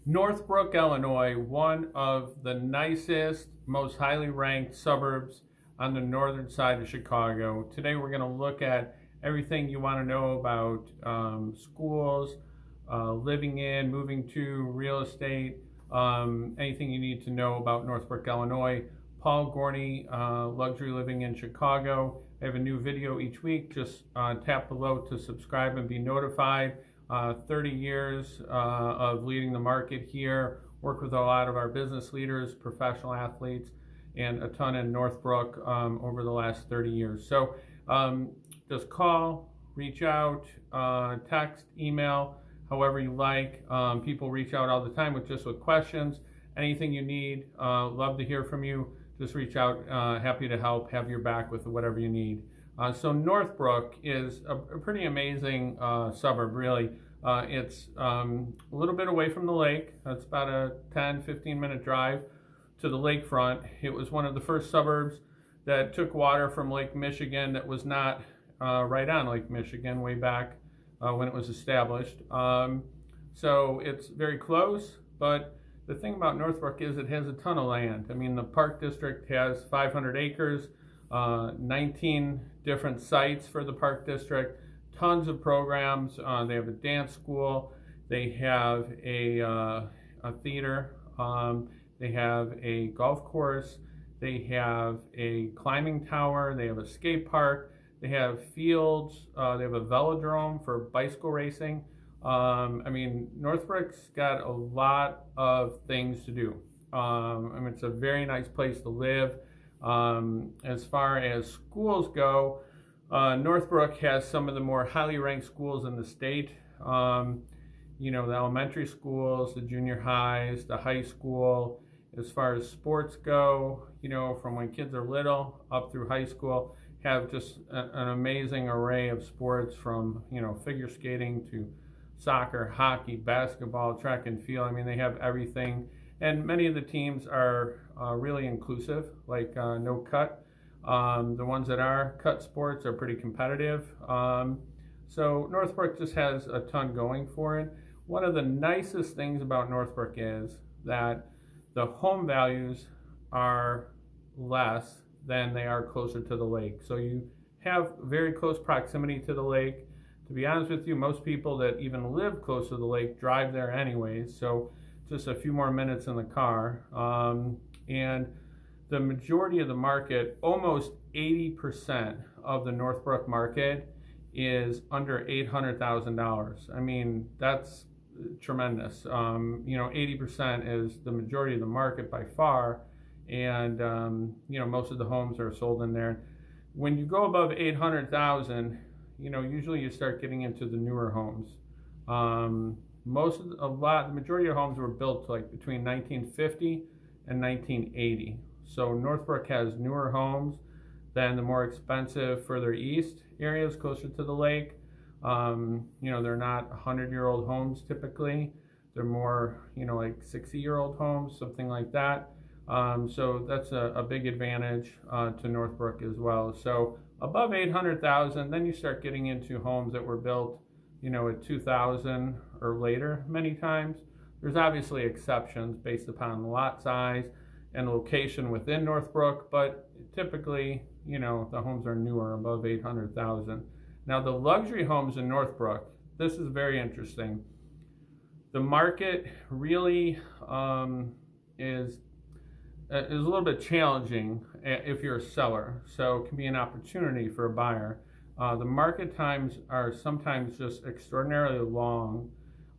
Northbrook, Illinois, one of the nicest, most highly ranked suburbs on the northern side of Chicago. Today we're going to look at everything you want to know about schools, living in, moving to, real estate, anything you need to know about Northbrook, Illinois. Paul Gorney, Luxury Living in Chicago. I have a new video each week. Just tap below to subscribe and be notified. 30 years of leading the market here, worked with a lot of our business leaders, professional athletes, and a ton in Northbrook over the last 30 years. So just call, reach out, text, email, however you like. People reach out all the time with questions. Anything you need, love to hear from you. Just reach out, happy to help, have your back with whatever you need. So Northbrook is a pretty amazing suburb, really. It's a little bit away from the lake. It's about a 10-15 minute drive to the lakefront. It was one of the first suburbs that took water from Lake Michigan that was not right on Lake Michigan way back when it was established. So it's very close, but the thing about Northbrook is it has a ton of land. I mean, the Park District has 500 acres, 19 different sites for the Park District, tons of programs. They have a dance school, they have a theater, they have a golf course, they have a climbing tower, they have a skate park, they have fields, they have a velodrome for bicycle racing. I mean, Northbrook's got a lot of things to do. I mean, it's a very nice place to live. As far as schools go, Northbrook has some of the more highly ranked schools in the state. You know, the elementary schools, the junior highs, the high school. As far as sports go, you know, from when kids are little up through high school, have just an amazing array of sports from, you know, figure skating to soccer, hockey, basketball, track and field. I mean, they have everything. And many of the teams are really inclusive, like no cut. The ones that are cut sports are pretty competitive. So Northbrook just has a ton going for it. One of the nicest things about Northbrook is that the home values are less than they are closer to the lake. So you have very close proximity to the lake. To be honest with you, most people that even live close to the lake drive there anyways, so just a few more minutes in the car. And the majority of the market, almost 80% of the Northbrook market is under $800,000. I mean, that's tremendous. You know, 80% is the majority of the market by far, and you know, most of the homes are sold in there. When you go above 800,000, you know, usually you start getting into the newer homes. The majority of homes were built like between 1950 and 1980. So Northbrook has newer homes than the more expensive further east areas closer to the lake. You know, they're not 100-year-old homes typically. They're more, you know, like 60-year-old homes, something like that. So that's a big advantage to Northbrook as well. So above 800,000, then you start getting into homes that were built, you know, at 2000 or later many times. There's obviously exceptions based upon lot size and location within Northbrook, but typically, you know, the homes are newer, above 800,000. Now the luxury homes in Northbrook, this is very interesting. The market really is a little bit challenging if you're a seller, so it can be an opportunity for a buyer. The market times are sometimes just extraordinarily long.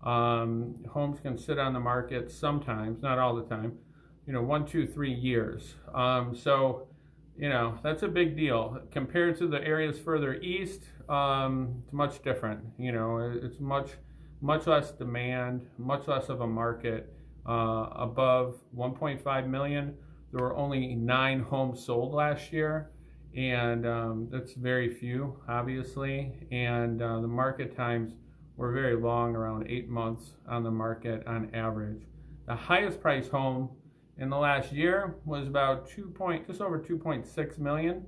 Homes can sit on the market sometimes, not all the time, you know, 1, 2, 3 years. So, you know, that's a big deal. Compared to the areas further east, it's much different. You know, it's much less demand, much less of a market. Above 1.5 million, there were only 9 homes sold last year, and that's very few, obviously. And the market times were very long, around 8 months on the market on average. The highest priced home in the last year was about just over 2.6 million,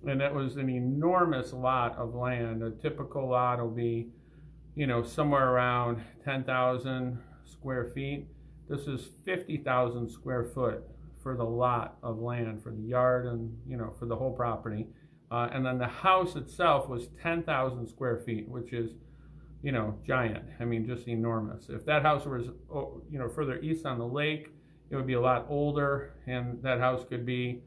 and that was an enormous lot of land. A typical lot will be, you know, somewhere around 10,000 square feet. This is 50,000 square foot for the lot of land, for the yard, and for the whole property. And then the house itself was 10,000 square feet, which is giant. I mean, just enormous. If that house was further east on the lake, it would be a lot older, and that house could be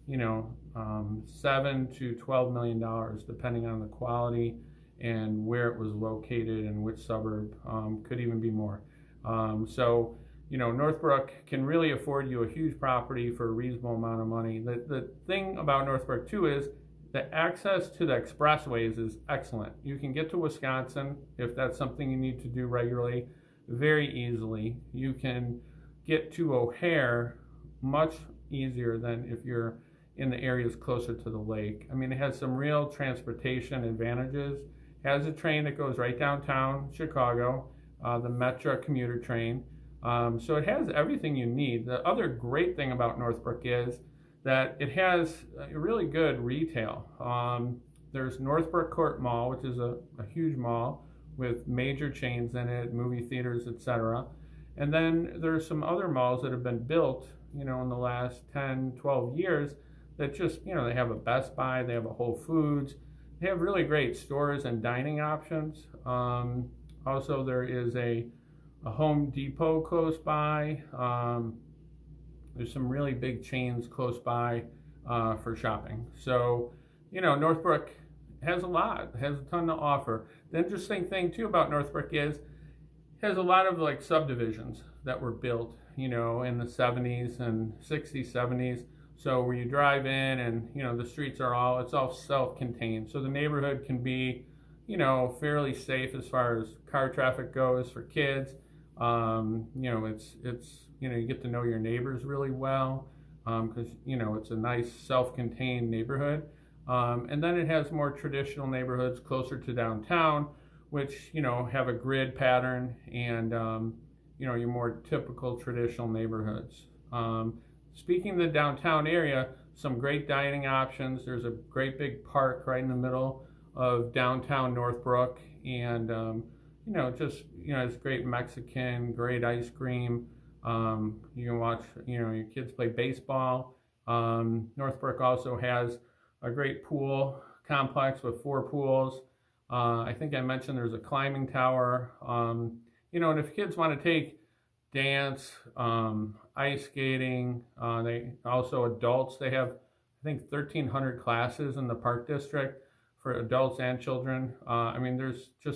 $7 to $12 million, depending on the quality and where it was located and which suburb. Could even be more. So Northbrook can really afford you a huge property for a reasonable amount of money. The thing about Northbrook too is the access to the expressways is excellent. You can get to Wisconsin, if that's something you need to do regularly, very easily. You can get to O'Hare much easier than if you're in the areas closer to the lake. I mean, it has some real transportation advantages. It has a train that goes right downtown Chicago, the Metro commuter train. So it has everything you need. The other great thing about Northbrook is that it has a really good retail. There's Northbrook Court Mall, which is a huge mall with major chains in it, movie theaters, etc. And then there's some other malls that have been built, in the last 10, 12 years that just, they have a Best Buy, they have a Whole Foods, they have really great stores and dining options. Also, there is a Home Depot close by. There's some really big chains close by for shopping. So, Northbrook has a lot, has a ton to offer. The interesting thing too about Northbrook is it has a lot of like subdivisions that were built, in the 70s and 60s, 70s. So where you drive in and, the streets are it's all self-contained. So the neighborhood can be, fairly safe as far as car traffic goes for kids. It's you get to know your neighbors really well, because it's a nice self-contained neighborhood. And then it has more traditional neighborhoods closer to downtown, which have a grid pattern and your more typical traditional neighborhoods. Speaking of the downtown area, some great dining options. There's a great big park right in the middle of downtown Northbrook, and it's great Mexican, great ice cream. You can watch, your kids play baseball. Northbrook also has a great pool complex with 4 pools. I think I mentioned there's a climbing tower. And if kids want to take dance, ice skating, they also adults, they have, I think, 1,300 classes in the Park District for adults and children. I mean, there's just